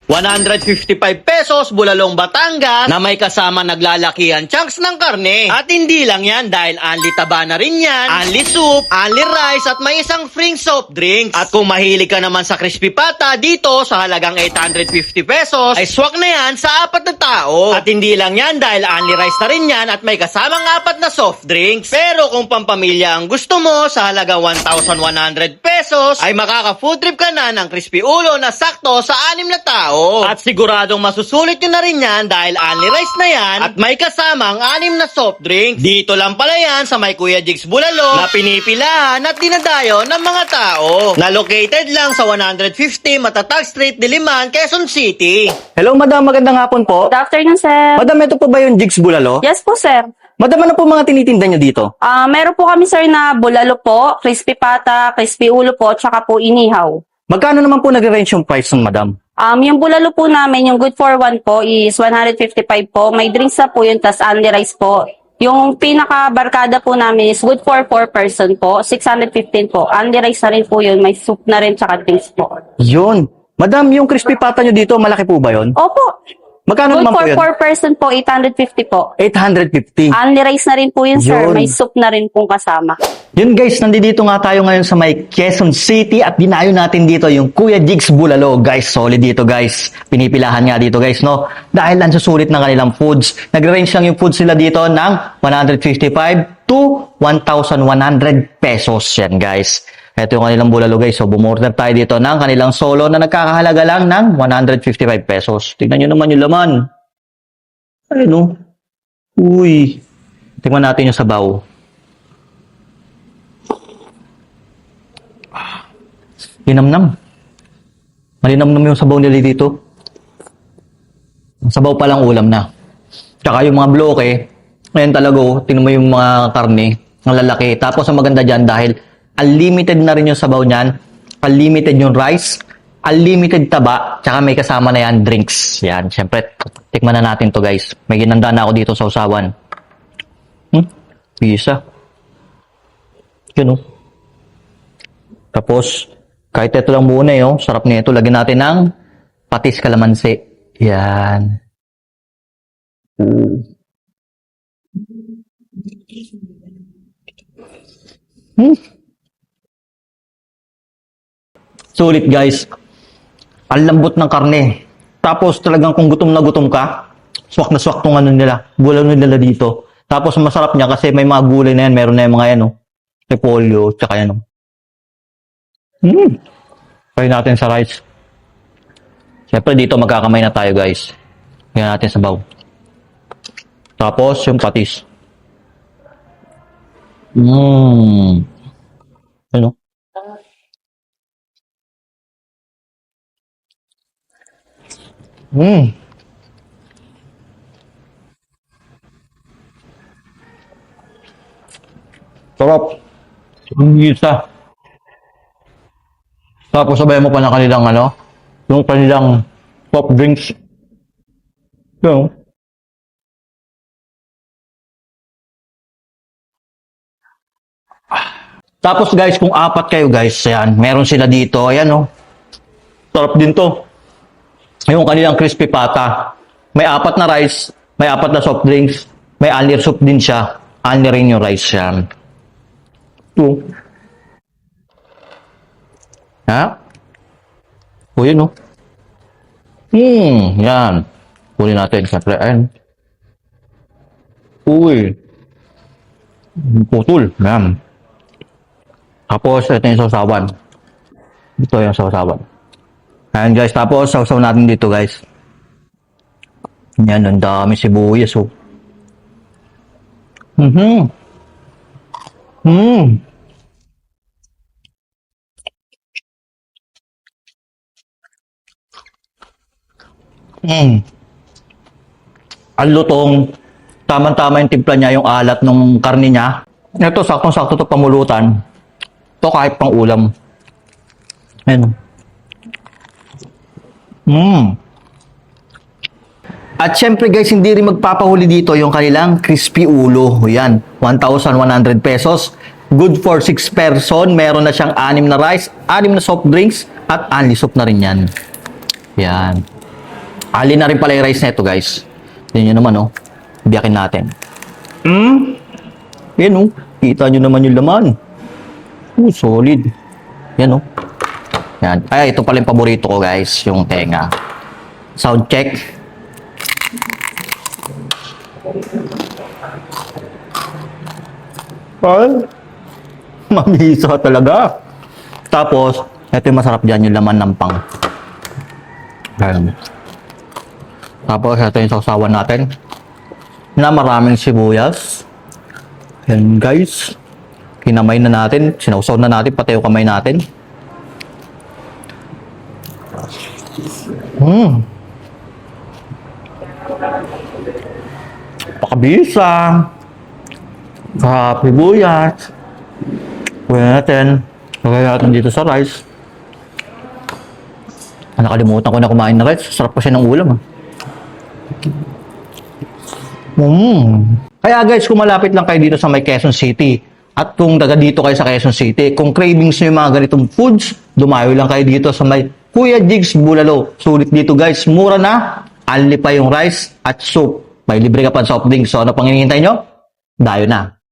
155 pesos Bulalong Batangas na may kasama naglalakihan chunks ng karne. At hindi lang yan dahil only taba na rin yan, only soup, only rice at may isang free soft drinks. At kung mahilig ka naman sa crispy pata dito sa halagang 850 pesos ay swak na yan sa 4 na tao. At hindi lang yan dahil only rice na rin yan at may kasamang 4 na soft drinks. Pero kung pampamilya ang gusto mo sa halagang 1,100 pesos ay makaka-food trip ka na ng crispy ulo na sakto sa 6 na tao. At siguradong masusulit nyo na rin yan dahil only rice na yan at may kasamang 6 na soft drinks. Dito lang pala yan sa may Kuya Jigs Bulalo na pinipilahan at dinadayo ng mga tao. Na located lang sa 150 Matatag Street, Diliman, Quezon City. Hello, madam. Magandang hapon po. Good afternoon, sir. Madam, ito po ba yung Jigs Bulalo? Yes po, sir. Madam, ano po mga tinitinda nyo dito? Meron po kami, sir, na bulalo po, crispy pata, crispy ulo po, tsaka po inihaw. Magkano naman po nag-range yung price ng madam? Yung bulalo po namin, yung good for one po is 155 po. May drinks na po yun, tas only rice po. Yung pinaka-barkada po namin is good for 4 person po, 615 po. Only rice na rin po yun, may soup na rin tsaka drinks po. Yun. Madam, yung crispy pata nyo dito, malaki po ba yun? Opo. Magkano Good naman po for yun? 4 person po, 850 po. 850. Only rice na rin po yun, sir. Yun. May soup na rin pong kasama. Yun guys, nandito nga tayo ngayon sa may Quezon City at dinayo natin dito yung Kuya Jigs Bulalo. Guys, solid dito guys. Pinipilahan nga dito guys, no? Dahil ang susulit ng kanilang foods. Nag-range lang yung foods nila dito ng 155 to 1,100 pesos. Yan guys. Ito yung kanilang bulalo guys. So, bumorder tayo dito ng kanilang solo na nagkakahalaga lang ng 155 pesos. Tignan nyo naman yung laman. Ayun o. Uy. Tingnan natin yung sabaw. Linamnam. Malinamnam yung sabaw nila dito. Ang sabaw pa lang ulam na. Tsaka yung mga bloke, ngayon talaga, tingnan mo yung mga karne, ang lalaki. Tapos ang maganda dyan dahil unlimited na rin yung sabaw niyan, unlimited yung rice, unlimited taba, tsaka may kasama na yan, drinks. Yan, syempre, tikman na natin to guys. May ginanda na ako dito sa usawan. Pisa. Yun o. Tapos, kahit ito lang muna yun, sarap nito. Lagyan natin ng patis kalamansi. Yan. Sulit guys. Ang lambot ng karne. Tapos talagang kung gutom na gutom ka, swak na swak tong ano nila. Bulalo nila dito. Tapos masarap niya kasi may mga gulay na yan. Meron na yung mga yan, no? Repolyo, tsaka yan, no? Try natin sa rice. Siyempre dito magkakamay na tayo guys. Tingnan natin sa baw. Tapos yung patis. Ano? Sarap. Yung gisa. Tapos sabay mo pa ng kanilang ano, yung kanilang soft drinks. So, tapos guys, kung 4 kayo guys, ayan, meron sila dito, ayan oh. Sarap din to. Yung kanilang crispy pata. May 4 na rice, may 4 na soft drinks, may only soup din siya. Only rin yung rice yan. Ito. Ha? O yun o. Yan. Kunin natin. Siyempre, ayan. Uy. Putol. Yan. Tapos, ito yung sausawan. Ito yung sausawan. Ayan guys. Tapos, sausaw natin dito guys. Yan. Ang dami sibuyas o. Ang lutong, tama-tama yung timpla niya, yung alat ng karne niya. Ito, saktong-sakto to pamulutan. Ito kahit pang ulam. Ayan. At syempre guys, hindi rin magpapahuli dito yung kanilang crispy ulo. Yan, 1,100 pesos. Good for 6 person. Meron na siyang 6 na rice, 6 na soft drinks, at only soup na rin yan. Yan. Ali na rin pala yung rice na ito, guys. Tingnan nyo naman, oh. Biyakin natin. Yan, oh. Kita nyo naman yung laman. Solid. Yan, oh. Yan. Ay, ito pala yung paborito ko, guys. Yung tenga. Sound check. Ay, mabisa talaga. Tapos, ito yung masarap dyan, yung laman ng pang. Ayan. Tapos, ito yung sausawan natin. Na maraming sibuyas. Ayan, guys. Kinamay na natin. Sinausaw na natin, pati yung kamay natin. Pakabisa. Sibuyas. Kuya natin. Lagay natin dito sa rice. Nakalimutan ko na kumain na rice. Sarap kasi ng ulam. Kaya guys, kung malapit lang kayo dito sa may Quezon City, at kung taga dito kayo sa Quezon City, kung cravings nyo yung mga ganitong foods, dumayo lang kayo dito sa may Kuya Jigs Bulalo. Sulit dito guys, mura na, only pa yung rice at soup. May libre ka pa soft drinks. So ano pang hinihintay nyo? Dayo na.